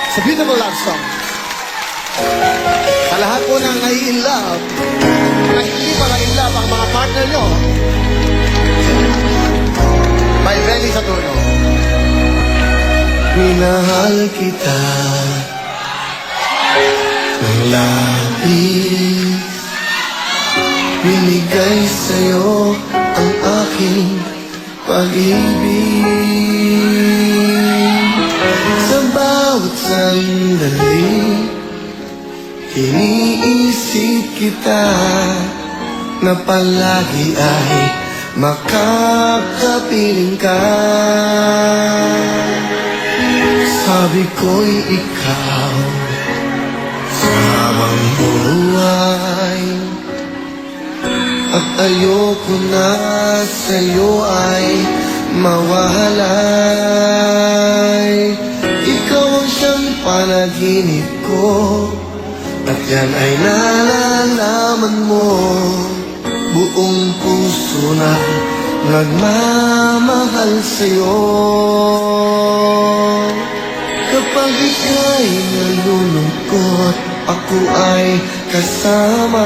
It's a beautiful love song. Sa lahat po ng nai-in love, na hindi pala in love ang mga partner nyo, by Benny Saturno. Minahal kita ng labis, binigay sa'yo ang aking pag-ibig. Sa bawat sandali, iniisip kita na palagi ay makakapiling ka. Sabi ko'y ikaw sa habang buhay, at ayoko na sa'yo ay mawalay. Ikaw ang siyang panaginip ko, at yan ay nalalaman mo. Buong puso na nagmamahal sa'yo. Kapag ika'y nalulungkot, ako ay kasama.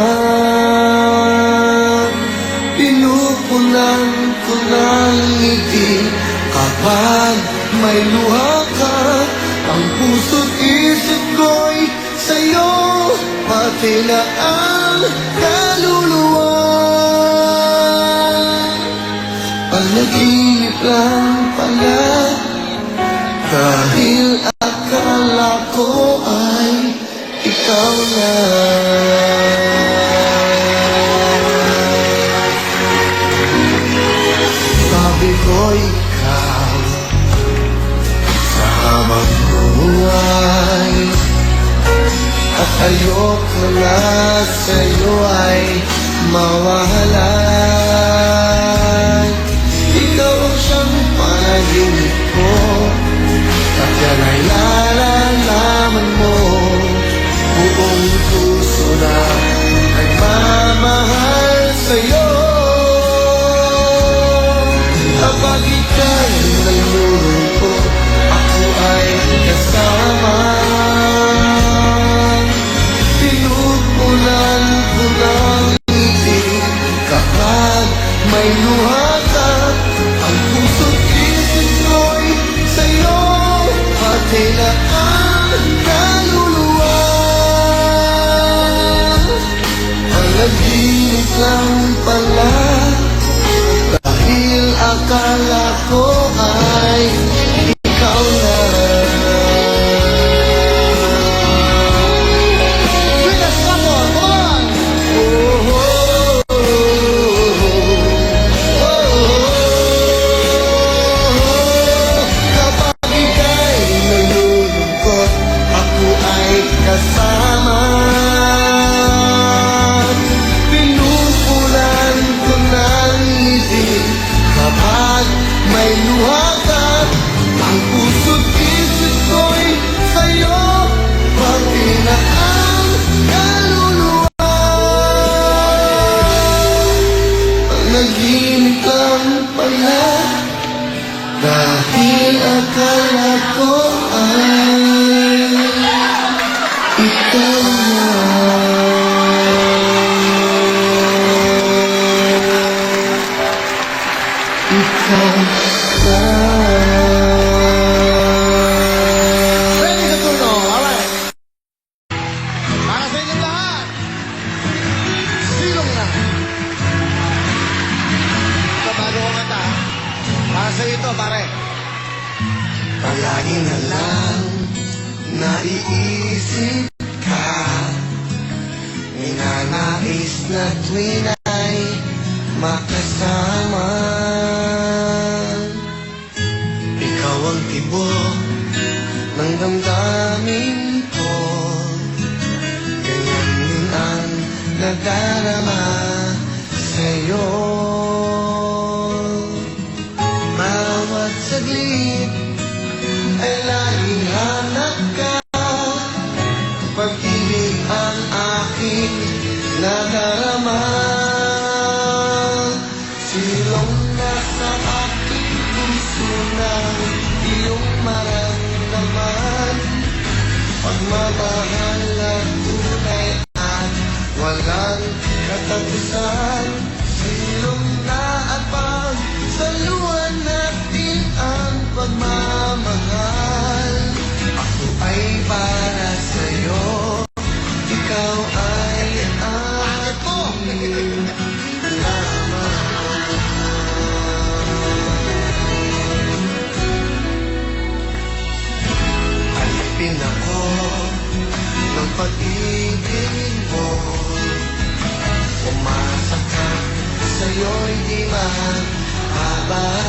Pinupunan ko ng ngiti kapag may luha ka. Ang puso't isip ko'y sa'yo, pati na ang kaluluwa. Panaginip lang pala, dahil akala ko ay ikaw na. Sabi ko ikaw sa habang buhay, at ayoko na sa'yo ay mawalay. Ikaw ang siyang panaginip ko, at yan ay nalalaman mo. Buong puso na nagmamahal sa'yo. Kapag ika'y nalulungkot, ako ay kasama. Pinupunan ko ng ngiti kapag may luha ka. Ang puso't isip ko'y sa'yo, pati na ang kaluluwa. Panaginip lang pala, dahil akala ko ay ikaw na. Sweetest couple, come on! Kapag ika'y nalulungkot, ako ay kasama. Pinupunan ko ng ngiti kapag may luha ka. Ang puso't isip ko'y sa'yo, pati na ang kaluluwa. Panaginip lang pala, dahil akala ko ay ikaw na. Ikaw na. Benny Saturno, alright. Para sa inyong lahat, silong na. Ito, bago ko kanta. Para sa ito, pare. Palagi na lang naiisip ka, ninanais na tuwin ay makasama. Ikaw ang tibok ng damdamin ko, ganyan din ang nadarama sa'yo. Bawat saglit ay laging hanap ka, pag-ibig ang aking nadarama. Silong na sa aking puso na iyong maramdaman. pagmamahal na tunay at walang katapusan. Silong na at pagsaluhan natin ang pagmamahal. Ako ay para sa'yo, ikaw ay aking lamang. Alipin ako ng pag-ibig mo, umasa ka, sa'yo'y di magbabago.